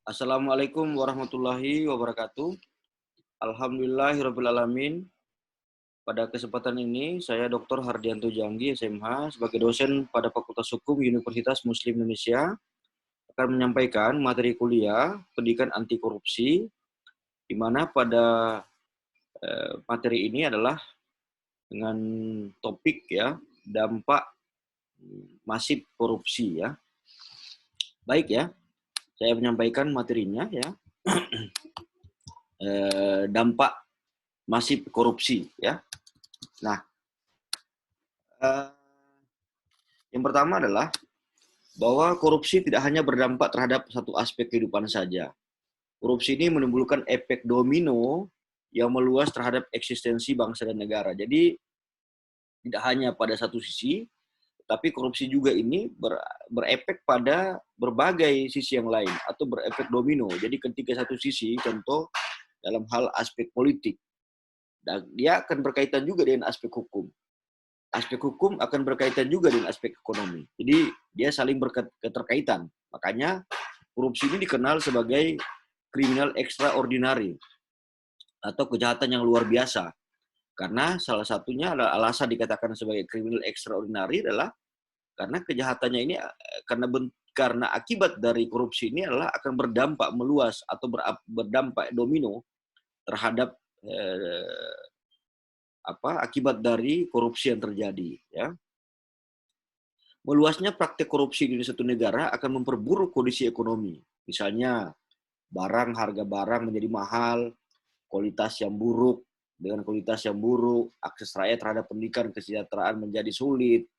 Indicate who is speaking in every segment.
Speaker 1: Assalamualaikum warahmatullahi wabarakatuh. Alhamdulillahirabbil alamin. Pada kesempatan ini saya Dr. Hardianto Janggi, SMH, sebagai dosen pada Fakultas Hukum Universitas Muslim Indonesia akan menyampaikan materi kuliah pendidikan anti korupsi, di mana pada materi ini adalah dengan topik ya dampak masif korupsi ya. Baik ya, saya menyampaikan materinya ya. Dampak masif korupsi ya. Nah, yang pertama adalah bahwa korupsi tidak hanya berdampak terhadap satu aspek kehidupan saja. Korupsi ini menimbulkan efek domino yang meluas terhadap eksistensi bangsa dan negara. Jadi tidak hanya pada satu sisi, tapi korupsi juga ini berefek pada berbagai sisi yang lain atau berefek domino. Jadi ketika satu sisi, contoh dalam hal aspek politik, dan dia akan berkaitan juga dengan aspek hukum. Aspek hukum akan berkaitan juga dengan aspek ekonomi. Jadi dia saling berketerkaitan. Makanya korupsi ini dikenal sebagai kriminal extraordinary atau kejahatan yang luar biasa. Karena salah satunya adalah alasan dikatakan sebagai kriminal extraordinary adalah karena kejahatannya ini karena akibat dari korupsi ini adalah akan berdampak meluas atau berdampak domino terhadap akibat dari korupsi yang terjadi ya. Meluasnya praktek korupsi di suatu negara akan memperburuk kondisi ekonomi. Misalnya, harga barang menjadi mahal, kualitas yang buruk, dengan kualitas yang buruk, akses rakyat terhadap pendidikan kesejahteraan menjadi sulit,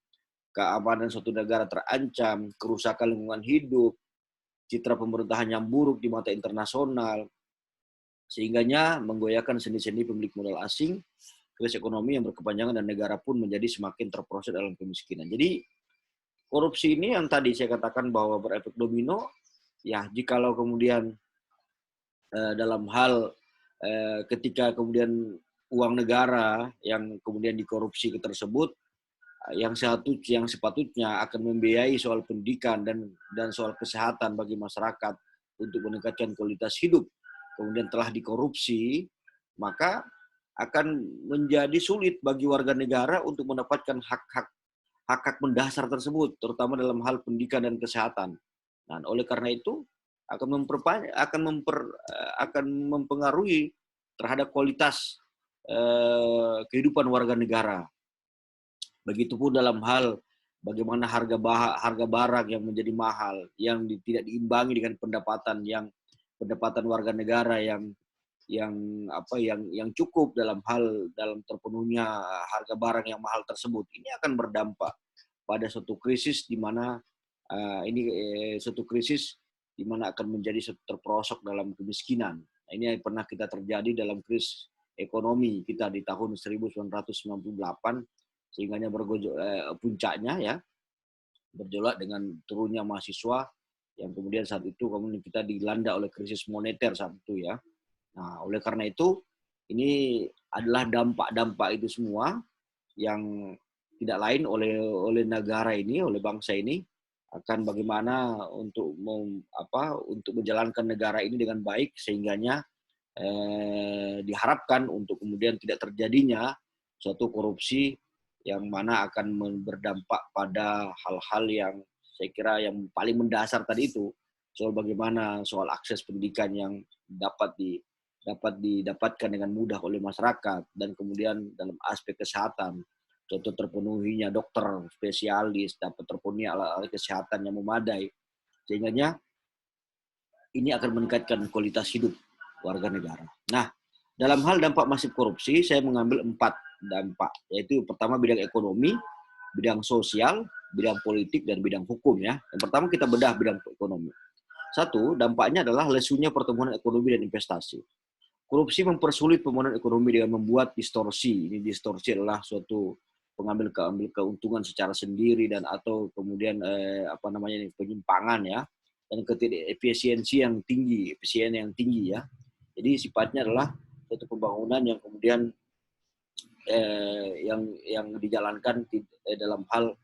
Speaker 1: keamanan suatu negara terancam, kerusakan lingkungan hidup, citra pemerintahan yang buruk di mata internasional, sehingganya menggoyahkan sendi-sendi pemilik modal asing, krisis ekonomi yang berkepanjangan dan negara pun menjadi semakin terprosok dalam kemiskinan. Jadi korupsi ini yang tadi saya katakan bahwa berefek domino, ya jikalau kemudian dalam hal ketika kemudian uang negara yang kemudian dikorupsi tersebut, yang sepatutnya akan membiayai soal pendidikan dan soal kesehatan bagi masyarakat untuk meningkatkan kualitas hidup, kemudian telah dikorupsi, maka akan menjadi sulit bagi warga negara untuk mendapatkan hak-hak mendasar tersebut, terutama dalam hal pendidikan dan kesehatan. Nah, oleh karena itu akan mempengaruhi terhadap kualitas kehidupan warga negara. Begitupun dalam hal bagaimana harga barang yang menjadi mahal, yang tidak diimbangi dengan pendapatan warga negara yang cukup dalam terpenuhnya harga barang yang mahal tersebut. Ini akan berdampak pada suatu krisis di mana akan menjadi terperosok dalam kemiskinan. Nah, ini pernah kita terjadi dalam krisis ekonomi kita di tahun 1998, sehingganya puncaknya ya berjolak dengan turunnya mahasiswa yang kemudian saat itu kemudian kita dilanda oleh krisis moneter saat itu ya. Nah, oleh karena itu ini adalah dampak-dampak itu semua yang tidak lain oleh negara ini, oleh bangsa ini akan bagaimana untuk menjalankan negara ini dengan baik sehingganya diharapkan untuk kemudian tidak terjadinya suatu korupsi yang mana akan berdampak pada hal-hal yang saya kira yang paling mendasar tadi itu, soal akses pendidikan yang dapat didapatkan dengan mudah oleh masyarakat, dan kemudian dalam aspek kesehatan, contoh terpenuhinya dokter spesialis, dapat terpenuhi alat kesehatan yang memadai, sehingga ini akan meningkatkan kualitas hidup warga negara. Nah, dalam hal dampak masif korupsi, saya mengambil 4 dampak, yaitu pertama bidang ekonomi, bidang sosial, bidang politik, dan bidang hukum ya. Yang pertama kita bedah bidang ekonomi. 1, dampaknya adalah lesunya pertumbuhan ekonomi dan investasi. Korupsi mempersulit pemulihan ekonomi dengan membuat distorsi. Ini distorsi adalah suatu pengambil keuntungan secara sendiri dan atau kemudian penyimpangan ya, dan efisiensi yang tinggi ya. Jadi sifatnya adalah suatu pembangunan yang kemudian yang dijalankan dalam hal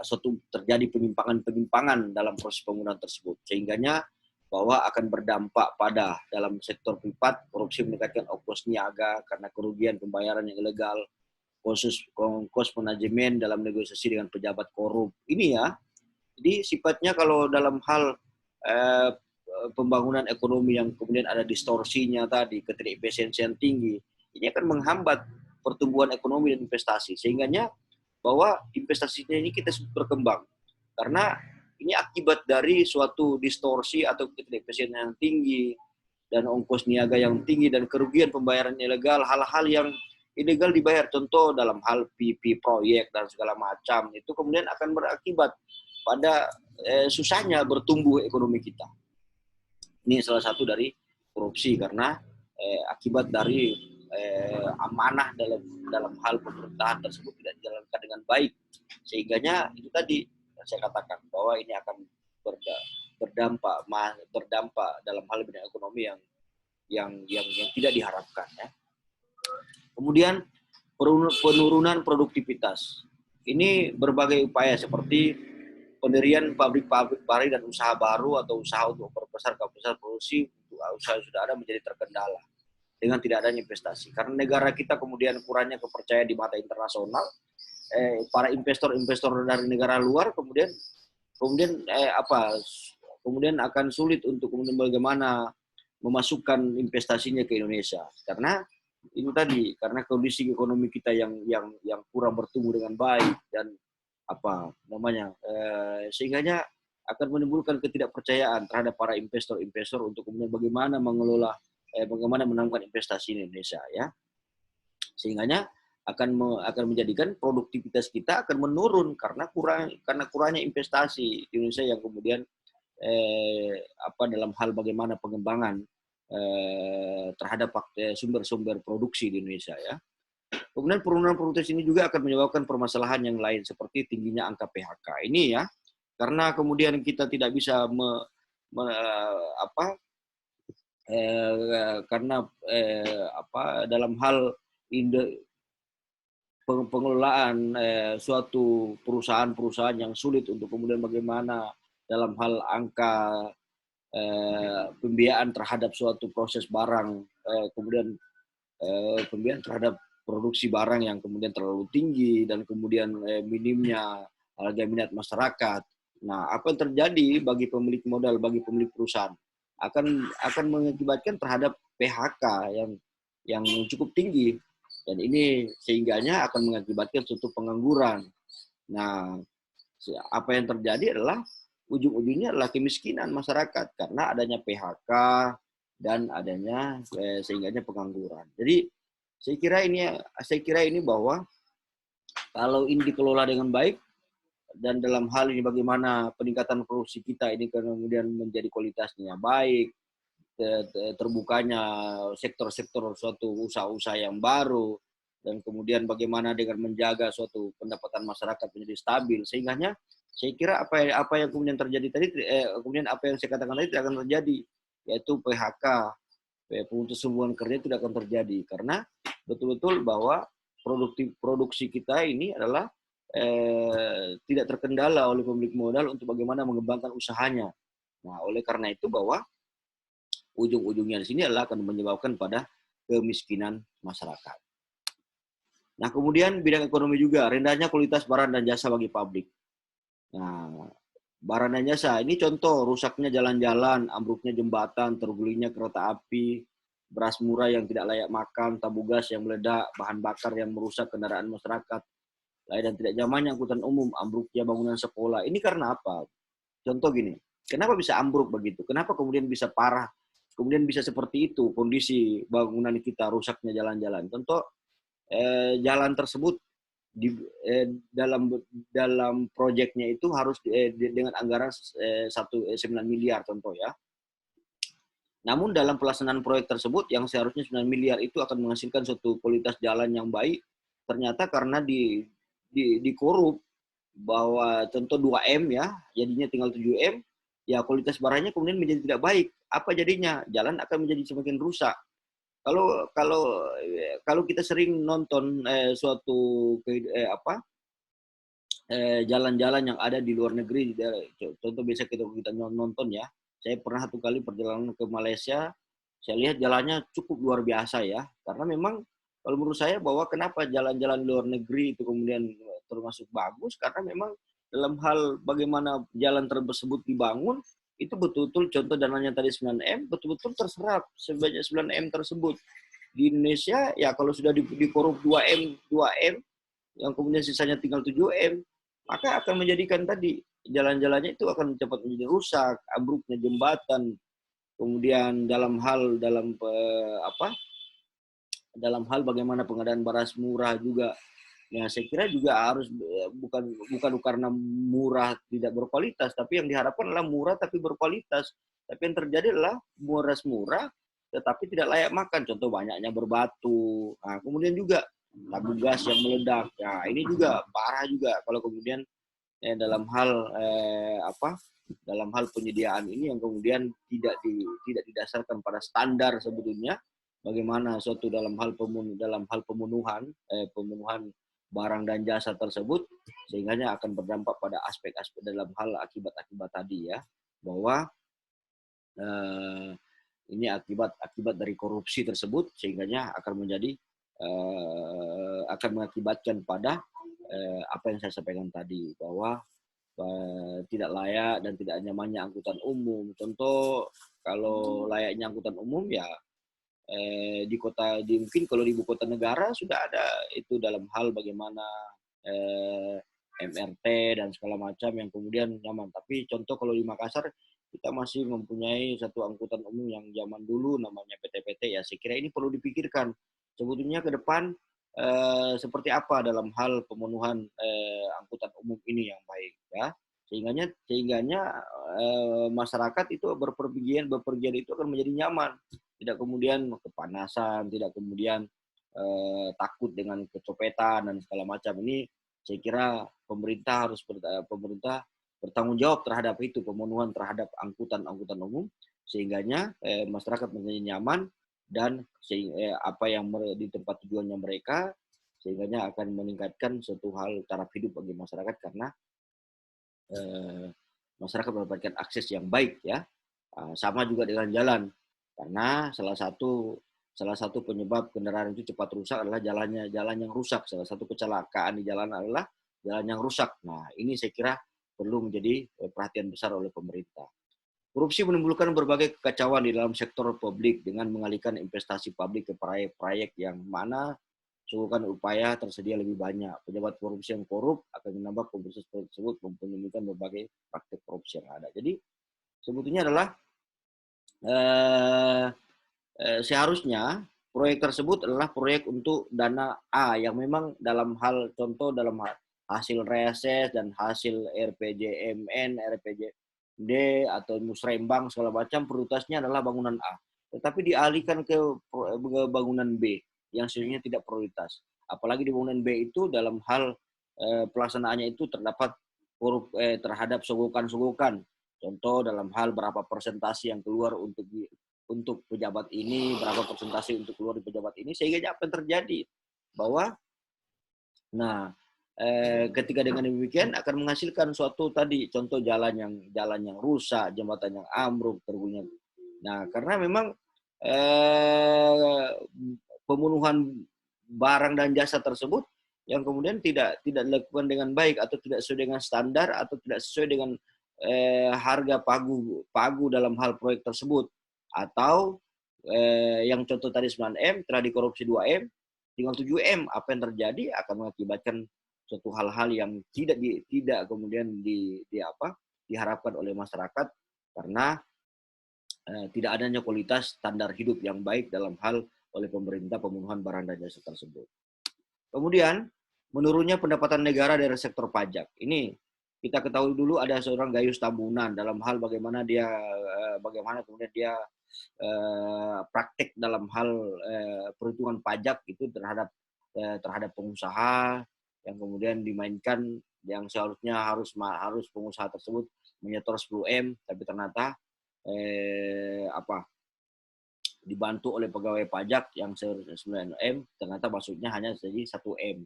Speaker 1: suatu terjadi penyimpangan dalam proses pembangunan tersebut, sehingganya bahwa akan berdampak pada dalam sektor privat, korupsi meningkatkan ongkos niaga karena kerugian pembayaran yang ilegal, ongkos manajemen dalam negosiasi dengan pejabat korup. Ini ya, jadi sifatnya kalau dalam hal pembangunan ekonomi yang kemudian ada distorsinya tadi, ketidakefisiensian tinggi, ini akan menghambat pertumbuhan ekonomi dan investasi. Sehingganya bahwa investasinya ini kita berkembang. Karena ini akibat dari suatu distorsi atau ketidakefisiensian yang tinggi dan ongkos niaga yang tinggi dan kerugian pembayaran ilegal, hal-hal yang ilegal dibayar, contoh dalam hal PP proyek dan segala macam, itu kemudian akan berakibat pada susahnya bertumbuh ekonomi kita. Ini salah satu dari korupsi karena akibat dari amanah dalam hal pemerintahan tersebut tidak dijalankan dengan baik, sehingganya itu tadi saya katakan bahwa ini akan berdampak dalam hal bidang ekonomi yang tidak diharapkan ya. Kemudian penurunan produktivitas. Ini berbagai upaya seperti pendirian pabrik-pabrik baru dan usaha baru atau usaha untuk memperbesar kapasitas produksi untuk usaha yang sudah ada menjadi terkendala dengan tidak adanya investasi. Karena negara kita kemudian kurangnya kepercayaan di mata internasional, para investor dari negara luar kemudian akan sulit untuk kemudian bagaimana memasukkan investasinya ke Indonesia karena itu tadi, karena kondisi ekonomi kita yang kurang bertumbuh dengan baik dan sehingganya akan menimbulkan ketidakpercayaan terhadap para investor untuk kemudian bagaimana mengelola bagaimana menangkan investasi di Indonesia ya. Sehingganya akan menjadikan produktivitas kita akan menurun karena kurangnya investasi di Indonesia yang kemudian dalam hal bagaimana pengembangan terhadap sumber-sumber produksi di Indonesia ya. Kemudian penurunan produktivitas ini juga akan menyebabkan permasalahan yang lain seperti tingginya angka PHK ini ya, karena kemudian kita tidak bisa dalam hal pengelolaan suatu perusahaan yang sulit untuk kemudian bagaimana dalam hal angka pembiayaan terhadap suatu proses barang, kemudian pembiayaan terhadap produksi barang yang kemudian terlalu tinggi dan kemudian minimnya harga minat masyarakat. Nah, apa yang terjadi bagi pemilik modal, bagi pemilik perusahaan akan mengakibatkan terhadap PHK yang cukup tinggi dan ini sehingganya akan mengakibatkan suatu pengangguran. Nah, apa yang terjadi adalah ujung-ujungnya adalah kemiskinan masyarakat karena adanya PHK dan adanya sehingganya pengangguran. Jadi saya kira ini bahwa kalau ini dikelola dengan baik dan dalam hal ini bagaimana peningkatan produksi kita ini kemudian menjadi kualitasnya baik, terbukanya sektor-sektor suatu usaha-usaha yang baru, dan kemudian bagaimana dengan menjaga suatu pendapatan masyarakat menjadi stabil, sehingganya saya kira apa yang kemudian terjadi tadi, kemudian apa yang saya katakan tadi tidak akan terjadi, yaitu PHK, pemutusan hubungan kerja tidak akan terjadi karena betul-betul bahwa produksi kita ini adalah tidak terkendala oleh pemilik modal untuk bagaimana mengembangkan usahanya. Nah, oleh karena itu bahwa ujung-ujungnya di sini adalah akan menyebabkan pada kemiskinan masyarakat. Nah, kemudian bidang ekonomi juga, rendahnya kualitas barang dan jasa bagi publik. Nah, barang dan jasa, ini contoh rusaknya jalan-jalan, ambruknya jembatan, tergulingnya kereta api, beras murah yang tidak layak makan, tabung gas yang meledak, bahan bakar yang merusak kendaraan masyarakat, dan tidak nyamannya angkutan umum, ambruknya bangunan sekolah. Ini karena apa? Contoh gini, kenapa bisa ambruk begitu? Kenapa kemudian bisa parah? Kemudian bisa seperti itu kondisi bangunan kita, rusaknya jalan-jalan. Contoh jalan tersebut dalam proyeknya itu harus dengan anggaran 9 miliar contoh ya. Namun dalam pelaksanaan proyek tersebut yang seharusnya 9 miliar itu akan menghasilkan suatu kualitas jalan yang baik, ternyata karena dikorup bahwa contoh 2M ya, jadinya tinggal 7M, ya kualitas barangnya kemudian menjadi tidak baik. Apa jadinya? Jalan akan menjadi semakin rusak. Kalau kita sering nonton suatu jalan-jalan yang ada di luar negeri, contoh biasa kita nonton ya, Saya pernah satu kali perjalanan ke Malaysia, saya lihat jalannya cukup luar biasa ya. Karena memang kalau menurut saya bahwa kenapa jalan-jalan luar negeri itu kemudian termasuk bagus, karena memang dalam hal bagaimana jalan tersebut dibangun, itu betul-betul contoh dananya tadi 9M, betul-betul terserap sebanyak 9M tersebut. Di Indonesia, ya kalau sudah dikorup 2M, yang kemudian sisanya tinggal 7M, maka akan menjadikan tadi jalan-jalannya itu akan cepat menjadi rusak, ambruknya jembatan, kemudian dalam hal bagaimana pengadaan beras murah juga. Ya, saya kira juga harus bukan karena murah tidak berkualitas, tapi yang diharapkan adalah murah tapi berkualitas. Tapi yang terjadi adalah beras murah tetapi tidak layak makan. Contoh banyaknya berbatu. Nah, kemudian juga tabung gas yang meledak. Nah, ini juga parah juga kalau kemudian dalam hal penyediaan ini yang kemudian tidak didasarkan pada standar sebetulnya bagaimana suatu dalam hal pemenuhan barang dan jasa tersebut, sehingga akan berdampak pada aspek-aspek dalam hal akibat-akibat tadi ya, bahwa ini akibat dari korupsi tersebut, sehingga akan mengakibatkan pada apa yang saya sampaikan tadi, bahwa tidak layak dan tidak nyamannya angkutan umum. Contoh kalau layaknya angkutan umum ya mungkin kalau di ibu kota negara sudah ada itu dalam hal bagaimana MRT dan segala macam yang kemudian nyaman. Tapi contoh kalau di Makassar kita masih mempunyai satu angkutan umum yang zaman dulu namanya PT-PT ya. Saya kira ini perlu dipikirkan sebetulnya ke depan seperti apa dalam hal pemenuhan angkutan umum ini yang baik ya. Sehingganya masyarakat itu bepergian itu akan menjadi nyaman, tidak kemudian kepanasan, tidak kemudian takut dengan kecopetan dan segala macam. Ini saya kira pemerintah bertanggung jawab terhadap itu, pemenuhan terhadap angkutan umum, sehingganya masyarakat menjadi nyaman dan apa yang di tempat tujuannya mereka, sehingganya akan meningkatkan suatu hal taraf hidup bagi masyarakat karena masyarakat mendapatkan akses yang baik ya. Sama juga dengan jalan, karena salah satu penyebab kendaraan itu cepat rusak adalah jalan yang rusak. Salah satu kecelakaan di jalan adalah jalan yang rusak. Nah, ini saya kira perlu menjadi perhatian besar oleh pemerintah. Korupsi menimbulkan berbagai kekacauan di dalam sektor publik dengan mengalihkan investasi publik ke proyek-proyek yang mana sungguhkan upaya tersedia lebih banyak. Pejabat korupsi yang korup akan menambah korupsi tersebut mempunyai berbagai praktik korupsi yang ada. Jadi sebetulnya adalah seharusnya proyek tersebut adalah proyek untuk dana A yang memang dalam hal hasil reses dan hasil RPJMN, RPJD atau musrembang segala macam prioritasnya adalah bangunan A. Tetapi dialihkan ke bangunan B yang sebenarnya tidak prioritas. Apalagi di bangunan B itu dalam hal pelaksanaannya itu terdapat terhadap sogokan-sogokan. Contoh dalam hal berapa persentase yang keluar untuk pejabat ini, berapa persentase untuk keluar di pejabat ini, sehingga apa yang terjadi bahwa ketika dengan demikian akan menghasilkan suatu tadi contoh jalan yang rusak, jembatan yang ambruk, terguling. Nah, karena memang pemenuhan barang dan jasa tersebut yang kemudian tidak dilakukan dengan baik atau tidak sesuai dengan standar atau tidak sesuai dengan harga pagu dalam hal proyek tersebut, atau yang contoh tadi 9M telah dikorupsi 2M tinggal 7M, apa yang terjadi akan mengakibatkan suatu hal-hal yang tidak kemudian diharapkan oleh masyarakat karena tidak adanya kualitas standar hidup yang baik dalam hal oleh pemerintah pemenuhan barang dan jasa tersebut. Kemudian menurunnya pendapatan negara dari sektor pajak. Ini kita ketahui dulu ada seorang Gayus Tambunan dalam hal bagaimana kemudian dia praktek dalam hal perhitungan pajak itu terhadap pengusaha yang kemudian dimainkan, yang seharusnya harus pengusaha tersebut menyetor 10M, tapi ternyata dibantu oleh pegawai pajak yang seharusnya 9M, ternyata masuknya hanya jadi 1M.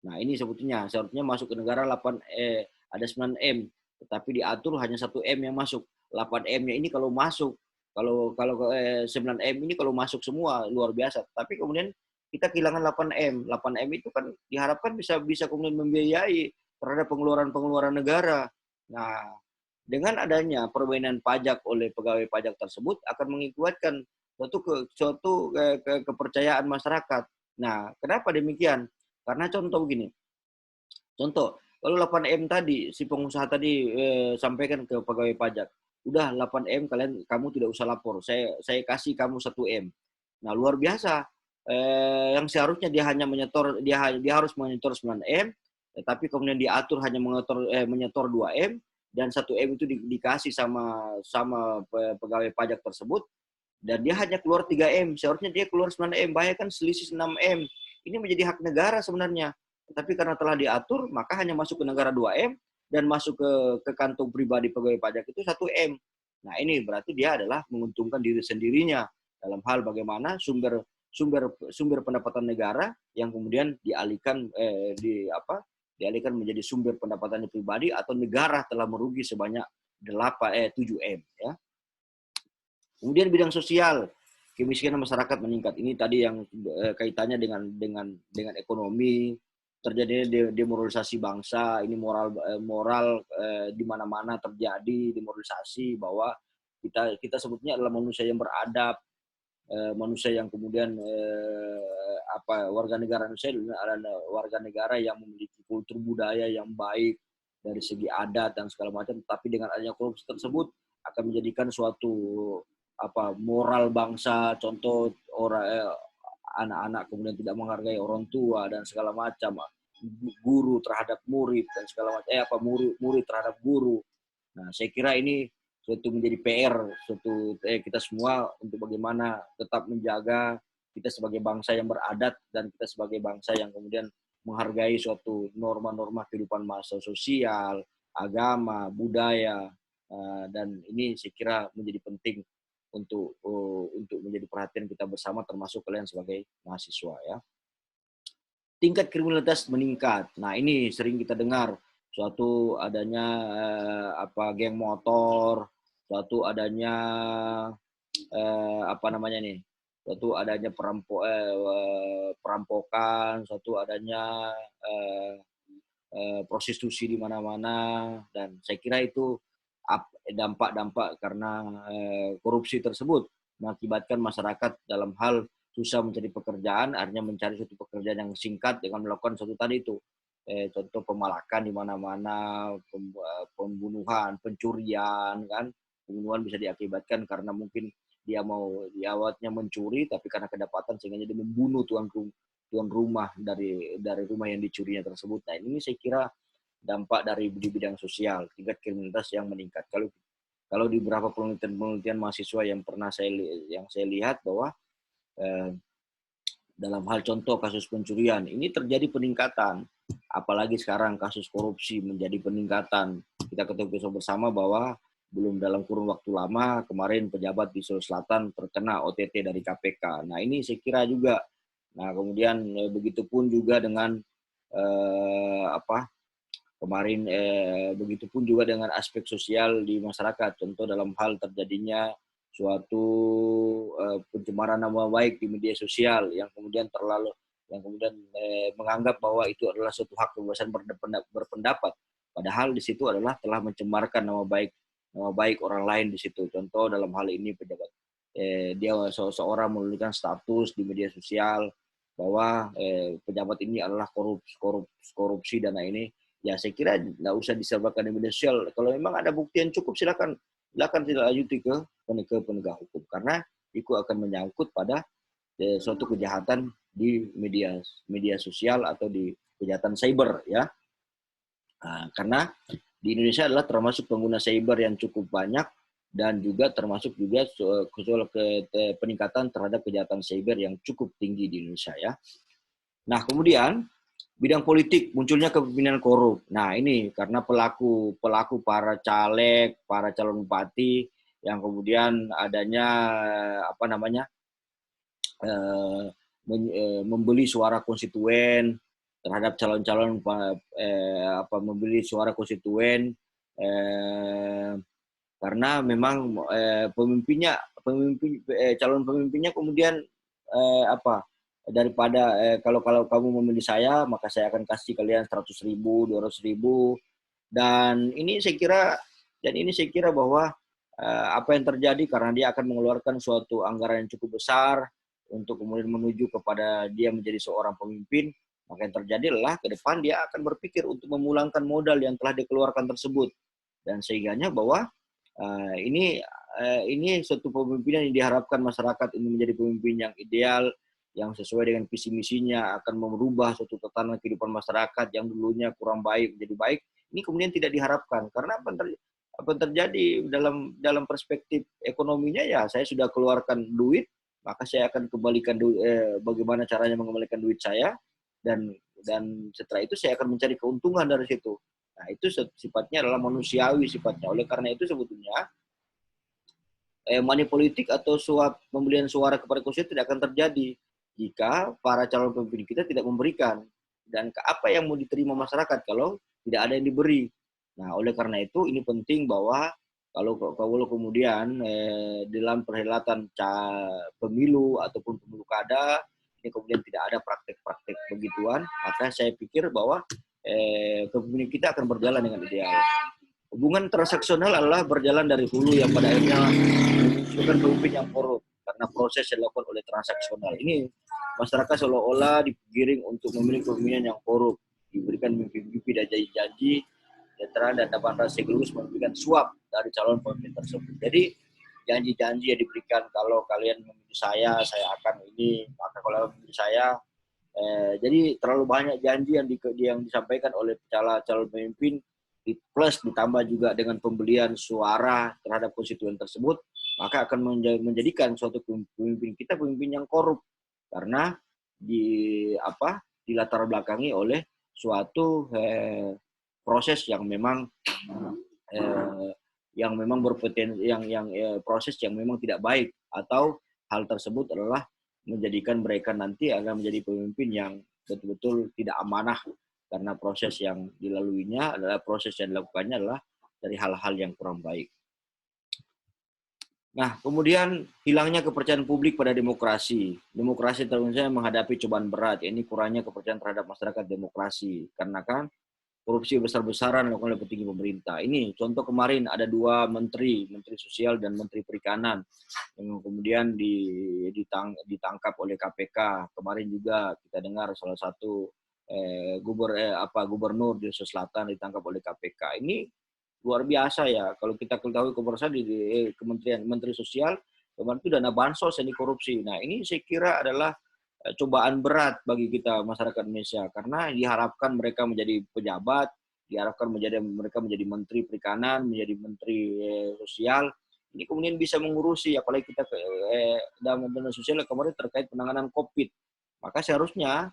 Speaker 1: Nah, ini sebetulnya seharusnya masuk ke negara ada 9M, tetapi diatur hanya 1M yang masuk. 8M-nya ini kalau masuk, kalau 9M ini kalau masuk semua luar biasa. Tapi kemudian kita kehilangan 8M. 8M itu kan diharapkan bisa kemudian membiayai terhadap pengeluaran negara. Nah, dengan adanya permainan pajak oleh pegawai pajak tersebut akan mengakibatkan suatu kepercayaan masyarakat. Nah, kenapa demikian? Karena contoh begini. Contoh, kalau 8M tadi si pengusaha tadi sampaikan ke pegawai pajak, udah 8M kamu tidak usah lapor, saya kasih kamu 1M. Nah, luar biasa. Yang seharusnya dia hanya dia harus menyetor 9M, tapi kemudian diatur hanya menyetor 2M, dan 1M itu dikasih sama pegawai pajak tersebut, dan dia hanya keluar 3M, seharusnya dia keluar 9M, bahkan selisih 6M. Ini menjadi hak negara sebenarnya. Tapi karena telah diatur, maka hanya masuk ke negara 2M, dan masuk ke kantong pribadi pegawai pajak itu 1M. Nah, ini berarti dia adalah menguntungkan diri sendirinya dalam hal bagaimana sumber pendapatan negara yang kemudian dialihkan menjadi sumber pendapatannya pribadi, atau negara telah merugi sebanyak 7M ya. Kemudian bidang sosial, kemiskinan masyarakat meningkat. Ini tadi yang kaitannya dengan ekonomi, terjadinya demoralisasi bangsa. Ini moral di mana-mana terjadi demoralisasi, bahwa kita sebutnya adalah manusia yang beradab, manusia yang kemudian warga negara Indonesia adalah warga negara yang memiliki kultur budaya yang baik dari segi adat dan segala macam. Tapi dengan adanya korupsi tersebut akan menjadikan suatu moral bangsa, contoh anak-anak kemudian tidak menghargai orang tua dan segala macam, guru terhadap murid dan segala macam, murid terhadap guru. Nah, saya kira ini suatu menjadi PR kita semua untuk bagaimana tetap menjaga kita sebagai bangsa yang beradat, dan kita sebagai bangsa yang kemudian menghargai suatu norma-norma kehidupan sosial, agama, budaya, dan ini saya kira menjadi penting untuk menjadi perhatian kita bersama, termasuk kalian sebagai mahasiswa ya. Tingkat kriminalitas meningkat. Nah, ini sering kita dengar suatu adanya geng motor, suatu adanya suatu adanya perampokan, suatu adanya prostitusi di mana-mana, dan saya kira itu dampak-dampak karena korupsi tersebut mengakibatkan masyarakat dalam hal susah mencari pekerjaan, akhirnya mencari suatu pekerjaan yang singkat dengan melakukan suatu tadi itu, contoh pemalakan di mana-mana, pembunuhan, pencurian kan. Pembunuhan bisa diakibatkan karena mungkin dia awalnya mencuri, tapi karena kedapatan sehingga dia membunuh tuan rumah dari rumah yang dicurinya tersebut. Nah, ini saya kira dampak dari di bidang sosial, tingkat kriminalitas yang meningkat. Kalau di beberapa penelitian mahasiswa yang pernah saya lihat bahwa dalam hal contoh kasus pencurian ini terjadi peningkatan, apalagi sekarang kasus korupsi menjadi peningkatan. Kita ketahui bersama bahwa belum dalam kurun waktu lama kemarin pejabat di Sulawesi Selatan terkena OTT dari KPK. Nah, ini saya kira juga. Nah, kemudian begitupun juga dengan kemarin begitupun juga dengan aspek sosial di masyarakat, contoh dalam hal terjadinya suatu pencemaran nama baik di media sosial yang kemudian menganggap bahwa itu adalah suatu hak kebebasan berpendapat, padahal di situ adalah telah mencemarkan nama baik orang lain di situ. Contoh dalam hal ini pejabat dia seorang menuliskan status di media sosial bahwa pejabat ini adalah korupsi dana ini. Ya, saya kira nggak usah disebarkan di media sosial. Kalau memang ada bukti yang cukup, silakan tidak lanjuti ke penegak hukum, karena itu akan menyangkut pada suatu kejahatan di media sosial atau di kejahatan cyber ya. Nah, karena di Indonesia adalah termasuk pengguna cyber yang cukup banyak, dan juga termasuk juga peningkatan terhadap kejahatan cyber yang cukup tinggi di Indonesia ya. Nah, kemudian bidang politik, munculnya kepemimpinan korup. Nah, ini karena pelaku para caleg, para calon bupati yang kemudian adanya membeli suara konstituen terhadap calon-calon membeli suara konstituen karena memang calon pemimpinnya kemudian apa, daripada kalau kamu memilih saya, maka saya akan kasih kalian 100.000, 200.000. Dan ini saya kira bahwa apa yang terjadi karena dia akan mengeluarkan suatu anggaran yang cukup besar untuk kemudian menuju kepada dia menjadi seorang pemimpin, maka yang terjadi adalah ke depan dia akan berpikir untuk memulangkan modal yang telah dikeluarkan tersebut. Dan sehingganya bahwa ini suatu pemimpinan yang diharapkan masyarakat ini menjadi pemimpin yang ideal, yang sesuai dengan visi misinya, akan merubah suatu tatanan kehidupan masyarakat yang dulunya kurang baik menjadi baik. Ini kemudian tidak diharapkan karena apa yang terjadi dalam perspektif ekonominya, ya saya sudah keluarkan duit, maka saya akan kembalikan bagaimana caranya mengembalikan duit saya, dan setelah itu saya akan mencari keuntungan dari situ. Nah, itu sifatnya adalah manusiawi sifatnya. Oleh karena itu sebetulnya money politik atau suap pembelian suara kepada konstituen tidak akan terjadi jika para calon pemimpin kita tidak memberikan. Dan apa yang mau diterima masyarakat kalau tidak ada yang diberi. Nah, oleh karena itu ini penting bahwa kalau kemudian dalam perhelatan pemilu ataupun pemilu kada ini kemudian tidak ada praktek-praktek begituan, maka saya pikir bahwa kepemimpinan kita akan berjalan dengan ideal. Hubungan transaksional adalah berjalan dari hulu yang pada akhirnya memunculkan pemimpin yang korup karena proses yang dilakukan oleh transaksional. Ini masyarakat seolah-olah digiring untuk memilih pemimpinan yang korup, diberikan mimpi-mimpi dan janji-janji, dan dapat rasa egois memberikan suap dari calon pemimpin tersebut. Jadi janji-janji yang diberikan, kalau kalian memilih saya akan ini, maka kalau memilih saya, jadi terlalu banyak janji yang disampaikan oleh calon pemimpin, plus ditambah juga dengan pembelian suara terhadap konstituen tersebut, maka akan menjadikan suatu pemimpin kita pemimpin yang korup karena dilatar belakangi oleh suatu proses yang memang berpotensi, proses yang memang tidak baik, atau hal tersebut adalah menjadikan mereka nanti akan menjadi pemimpin yang betul-betul tidak amanah, karena proses yang dilaluinya adalah proses yang dilakukannya adalah dari hal-hal yang kurang baik. Nah, kemudian hilangnya kepercayaan publik pada demokrasi. Demokrasi terusnya menghadapi cobaan berat, ini kurangnya kepercayaan terhadap masyarakat demokrasi. Karena kan korupsi besar-besaran dilakukan oleh petinggi pemerintah. Ini contoh kemarin ada dua menteri Sosial dan Menteri Perikanan yang kemudian ditangkap oleh KPK. Kemarin juga kita dengar salah satu gubernur di Sulawesi Selatan ditangkap oleh KPK. Ini luar biasa ya. Kalau kita ketahui kebersamaan di Kementerian Menteri Sosial kemarin itu dana bansos yang dikorupsi. Nah, ini saya kira adalah cobaan berat bagi kita masyarakat Indonesia karena diharapkan mereka menjadi pejabat, diharapkan mereka menjadi menteri perikanan, menjadi menteri sosial. Ini kemudian bisa mengurusi, apalagi kita dalam dana sosial kemarin terkait penanganan COVID. Maka seharusnya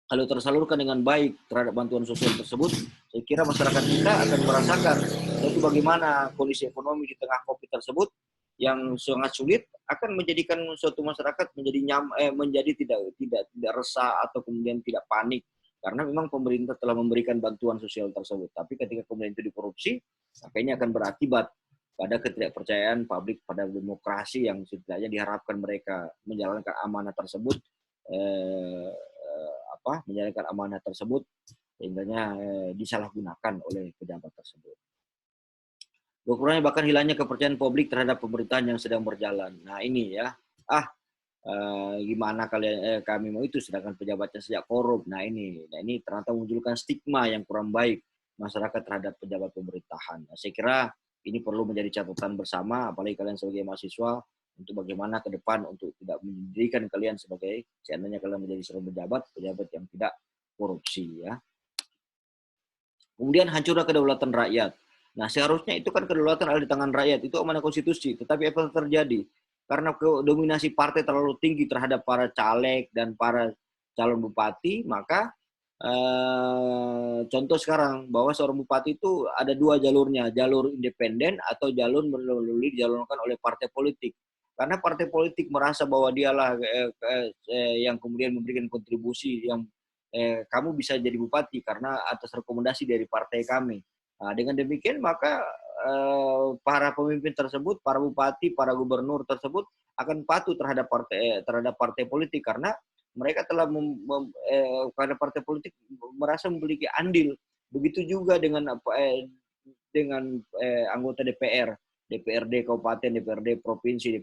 Speaker 1: kalau tersalurkan dengan baik terhadap bantuan sosial tersebut, saya kira masyarakat kita akan merasakan itu bagaimana kondisi ekonomi di tengah COVID tersebut yang sangat sulit akan menjadikan suatu masyarakat menjadi tidak resah atau kemudian tidak panik karena memang pemerintah telah memberikan bantuan sosial tersebut. Tapi ketika kemudian itu dikorupsi, maka ini akan berakibat pada ketidakpercayaan publik pada demokrasi yang setidaknya diharapkan mereka menjalankan amanah tersebut, sehingga disalahgunakan oleh pejabat tersebut. Berkurangnya bahkan hilangnya kepercayaan publik terhadap pemerintahan yang sedang berjalan. Nah ini ya, gimana kami mau itu sedangkan pejabatnya sejak korup. Nah ini ternyata memunculkan stigma yang kurang baik masyarakat terhadap pejabat pemerintahan. Nah, saya kira ini perlu menjadi catatan bersama, apalagi kalian sebagai mahasiswa, untuk bagaimana ke depan untuk tidak menjadikan kalian sebagai seandainya kalian menjadi seorang pejabat yang tidak korupsi ya. Kemudian hancurnya kedaulatan rakyat. Nah, seharusnya itu kan kedaulatan ada di tangan rakyat, itu amanah konstitusi. Tetapi apa yang terjadi? Karena dominasi partai terlalu tinggi terhadap para caleg dan para calon bupati, maka contoh sekarang bahwa seorang bupati itu ada dua jalurnya, jalur independen atau jalur melalui dijalankan oleh partai politik. Karena partai politik merasa bahwa dialah yang kemudian memberikan kontribusi yang kamu bisa jadi bupati karena atas rekomendasi dari partai kami. Nah, dengan demikian maka para pemimpin tersebut, para bupati, para gubernur tersebut akan patuh terhadap partai politik karena mereka telah karena partai politik merasa memiliki andil. Begitu juga dengan anggota DPR, DPRD kabupaten, DPRD provinsi,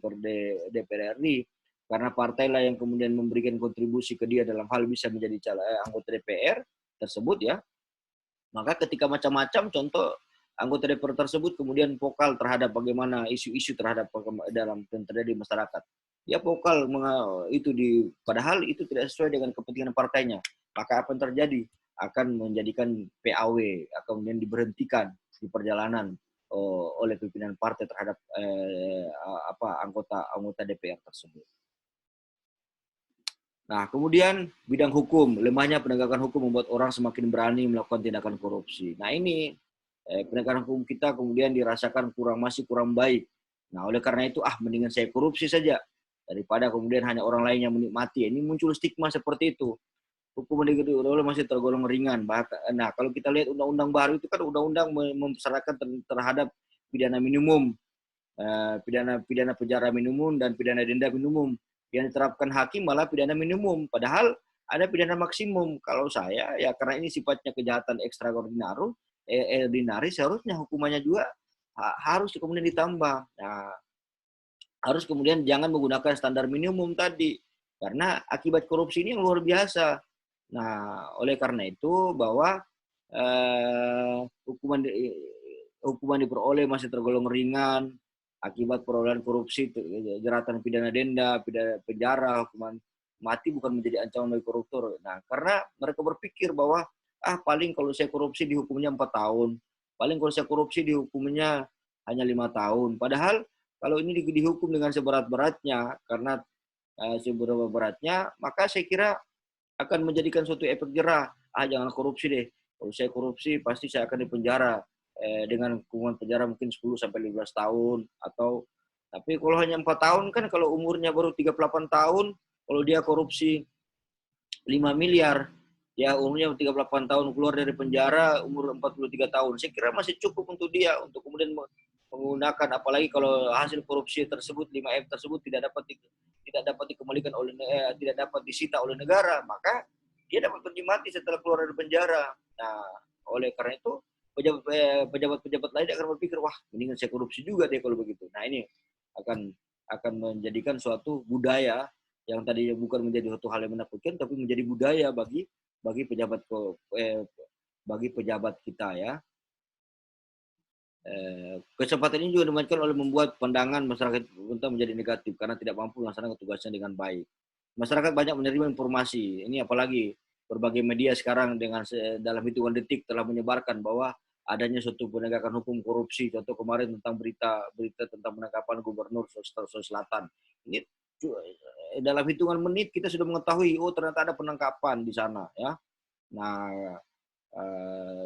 Speaker 1: DPR RI, karena partailah yang kemudian memberikan kontribusi ke dia dalam hal bisa menjadi anggota DPR tersebut ya. Maka ketika macam-macam contoh anggota DPR tersebut kemudian vokal terhadap bagaimana isu-isu terhadap dalam yang terjadi di masyarakat. Dia vokal padahal itu tidak sesuai dengan kepentingan partainya. Maka apa yang terjadi? Akan menjadikan PAW, kemudian diberhentikan di perjalanan oleh pimpinan partai terhadap anggota DPR tersebut. Nah, kemudian bidang hukum, lemahnya penegakan hukum membuat orang semakin berani melakukan tindakan korupsi. Nah, ini penegakan hukum kita kemudian dirasakan masih kurang baik. Nah, oleh karena itu, mendingan saya korupsi saja daripada kemudian hanya orang lain yang menikmati. Ini muncul stigma seperti itu. Hukuman di masih tergolong ringan. Nah, kalau kita lihat undang-undang baru itu kan undang-undang mempersyaratkan terhadap pidana minimum, pidana penjara minimum dan pidana denda minimum. Yang diterapkan hakim malah pidana minimum. Padahal ada pidana maksimum. Kalau saya, ya karena ini sifatnya kejahatan ekstraordinari, seharusnya hukumannya juga harus kemudian ditambah. Nah, harus kemudian jangan menggunakan standar minimum tadi. Karena akibat korupsi ini yang luar biasa. Nah, oleh karena itu bahwa hukuman diperoleh masih tergolong ringan, akibat perolehan korupsi, jeratan pidana denda, pidana penjara, hukuman mati bukan menjadi ancaman bagi koruptor. Nah, karena mereka berpikir bahwa paling kalau saya korupsi dihukumnya 4 tahun, paling kalau saya korupsi dihukumnya hanya 5 tahun. Padahal kalau ini dihukum dengan seberat-beratnya, karena seberat-beratnya, maka saya kira akan menjadikan suatu efek jerah. Jangan korupsi deh. Kalau saya korupsi pasti saya akan dipenjara dengan hukuman penjara mungkin 10 sampai 15 tahun tapi kalau hanya 4 tahun kan kalau umurnya baru 38 tahun, kalau dia korupsi 5 miliar, ya umurnya 38 tahun keluar dari penjara umur 43 tahun. Saya kira masih cukup untuk dia untuk kemudian menggunakan, apalagi kalau hasil korupsi tersebut 5M tersebut tidak dapat dikembalikan tidak dapat disita oleh negara, maka dia dapat menikmati setelah keluar dari penjara. Nah, oleh karena itu pejabat-pejabat lain akan berpikir, wah mendingan saya korupsi juga deh kalau begitu. Nah, ini akan menjadikan suatu budaya yang tadinya bukan menjadi suatu hal yang menakutkan, tapi menjadi budaya bagi pejabat kita ya. Kesempatan ini juga dimanfaatkan oleh membuat pandangan masyarakat menjadi negatif karena tidak mampu melaksanakan tugasnya dengan baik. Masyarakat banyak menerima informasi. Ini apalagi berbagai media sekarang dalam hitungan detik telah menyebarkan bahwa adanya suatu penegakan hukum korupsi. Contoh kemarin tentang berita tentang penangkapan Gubernur Sulawesi Selatan. Ini dalam hitungan menit kita sudah mengetahui, ternyata ada penangkapan di sana ya. Nah,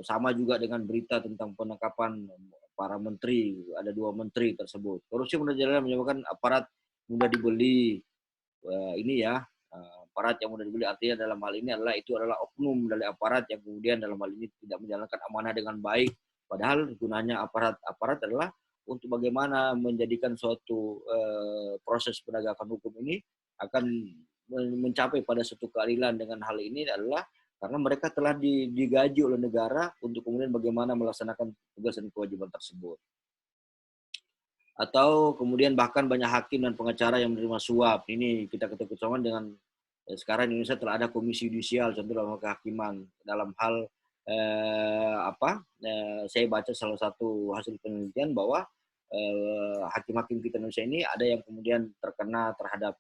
Speaker 1: sama juga dengan berita tentang penangkapan para menteri, ada 2 menteri tersebut. Korupsi menyebabkan aparat mudah dibeli. Ini ya, aparat yang mudah dibeli artinya dalam hal ini adalah oknum dari aparat yang kemudian dalam hal ini tidak menjalankan amanah dengan baik. Padahal gunanya aparat adalah untuk bagaimana menjadikan suatu proses penegakan hukum ini akan mencapai pada suatu keadilan. Dengan hal ini adalah karena mereka telah digaji oleh negara untuk kemudian bagaimana melaksanakan tugas dan kewajiban tersebut. Atau kemudian bahkan banyak hakim dan pengacara yang menerima suap. Ini kita ketemu sama dengan sekarang di Indonesia telah ada komisi yudisial, contoh dalam kehakiman. Dalam hal saya baca salah satu hasil penelitian bahwa hakim-hakim kita Indonesia ini ada yang kemudian terkena terhadap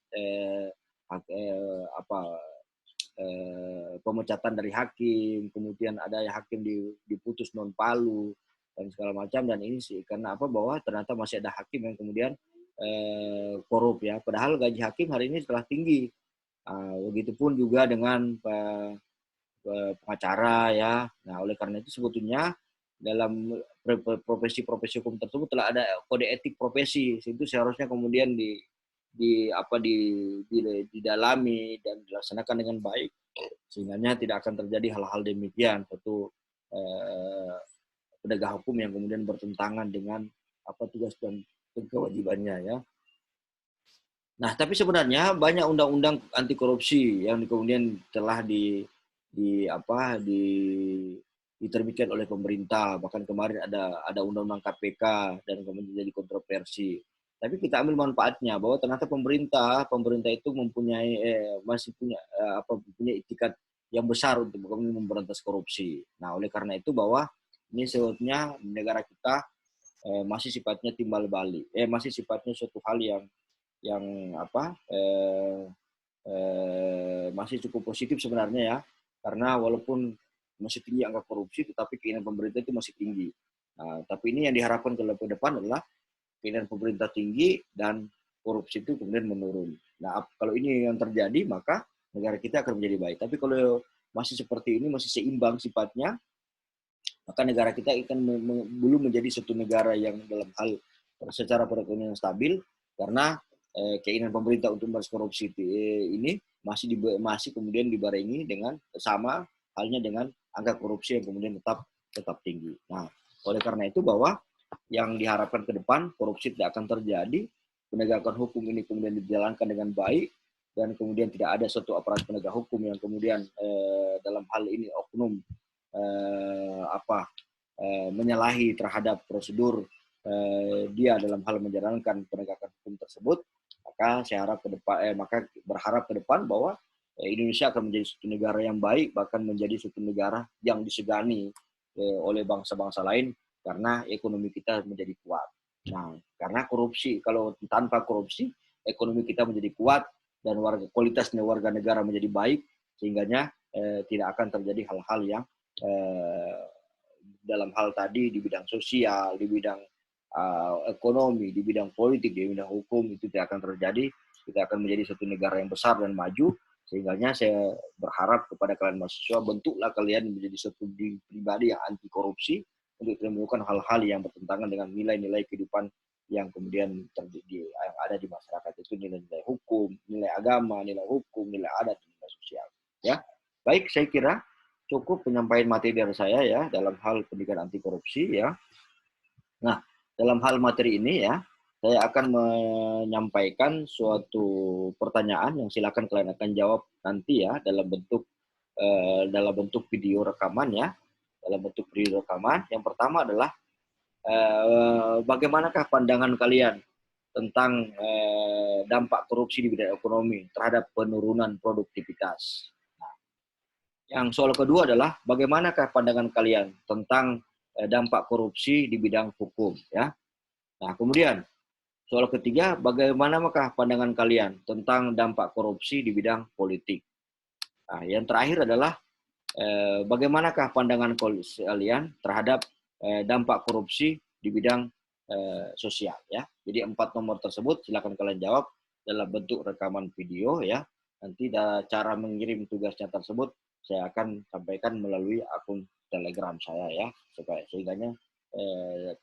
Speaker 1: pemecatan dari hakim, kemudian ada hakim diputus non palu dan segala macam. Dan ini sih karena bahwa ternyata masih ada hakim yang kemudian korup ya, padahal gaji hakim hari ini telah tinggi. Begitupun juga dengan pengacara ya. Nah, oleh karena itu sebetulnya dalam profesi-profesi hukum tersebut telah ada kode etik profesi. Itu seharusnya kemudian didalami dan dilaksanakan dengan baik sehingga tidak akan terjadi hal-hal demikian, suatu penegak hukum yang kemudian bertentangan dengan apa tugas dan kewajibannya ya. Nah, tapi sebenarnya banyak undang-undang anti korupsi yang kemudian telah di apa diterbitkan oleh pemerintah. Bahkan kemarin ada undang-undang KPK dan kemudian jadi kontroversi. Tapi kita ambil manfaatnya bahwa ternyata pemerintah itu masih punya punya itikat yang besar untuk memberantas korupsi. Nah, oleh karena itu bahwa ini sebetulnya negara kita masih sifatnya timbal balik, masih sifatnya suatu hal yang masih cukup positif sebenarnya ya, karena walaupun masih tinggi angka korupsi, tetapi keinginan pemerintah itu masih tinggi. Nah, tapi ini yang diharapkan ke depan adalah keinginan pemerintah tinggi dan korupsi itu kemudian menurun. Nah, kalau ini yang terjadi, maka negara kita akan menjadi baik. Tapi kalau masih seperti ini, masih seimbang sifatnya, maka negara kita akan belum menjadi satu negara yang dalam hal secara perekonomian stabil, karena keinginan pemerintah untuk memberantas korupsi ini masih kemudian dibarengi dengan sama halnya dengan angka korupsi yang kemudian tetap tinggi. Nah, oleh karena itu bahwa yang diharapkan ke depan korupsi tidak akan terjadi, penegakan hukum ini kemudian dijalankan dengan baik, dan kemudian tidak ada suatu aparat penegak hukum yang kemudian dalam hal ini oknum menyalahi terhadap prosedur dia dalam hal menjalankan penegakan hukum tersebut. Maka saya harap ke depan berharap ke depan bahwa Indonesia akan menjadi suatu negara yang baik, bahkan menjadi suatu negara yang disegani oleh bangsa-bangsa lain karena ekonomi kita menjadi kuat. Nah, karena korupsi, kalau tanpa korupsi ekonomi kita menjadi kuat dan kualitas warga negara menjadi baik, sehingganya tidak akan terjadi hal-hal yang dalam hal tadi di bidang sosial, di bidang ekonomi, di bidang politik, di bidang hukum itu tidak akan terjadi. Kita akan menjadi satu negara yang besar dan maju. Sehingganya saya berharap kepada kalian mahasiswa, bentuklah kalian menjadi satu pribadi yang anti korupsi untuk menemukan hal-hal yang bertentangan dengan nilai-nilai kehidupan yang kemudian terjadi yang ada di masyarakat, itu nilai-nilai hukum, nilai agama, nilai hukum, nilai adat, nilai sosial. Ya, baik, saya kira cukup penyampaian materi dari saya ya dalam hal pendidikan anti korupsi ya. Nah, dalam hal materi ini ya, saya akan menyampaikan suatu pertanyaan yang silakan kalian akan jawab nanti ya dalam bentuk video rekaman ya, dalam bentuk video rekaman. Yang pertama adalah bagaimanakah pandangan kalian tentang dampak korupsi di bidang ekonomi terhadap penurunan produktivitas. Yang soal kedua adalah bagaimanakah pandangan kalian tentang dampak korupsi di bidang hukum ya. Nah, kemudian soal ketiga, bagaimanakah pandangan kalian tentang dampak korupsi di bidang politik. Nah, yang terakhir adalah bagaimanakah pandangan kalian terhadap dampak korupsi di bidang sosial ya. Jadi 4 nomor tersebut silakan kalian jawab dalam bentuk rekaman video ya. Nanti cara mengirim tugasnya tersebut saya akan sampaikan melalui akun Telegram saya ya, sehingganya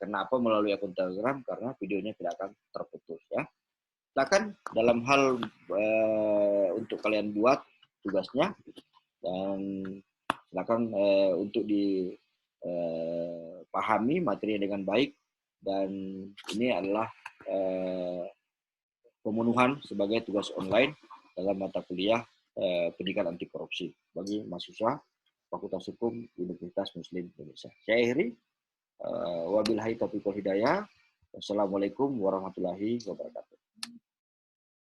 Speaker 1: kenapa melalui akun Telegram, karena videonya tidak akan terputus ya. Silakan dalam hal untuk kalian buat tugasnya, dan silakan untuk dipahami materinya dengan baik, dan ini adalah pemenuhan sebagai tugas online dalam mata kuliah pendidikan anti korupsi bagi mahasiswa Fakultas Hukum Universitas Muslim Indonesia. Saya akhiri. Wabillahi taufiq wal hidayah. Wassalamualaikum warahmatullahi wabarakatuh.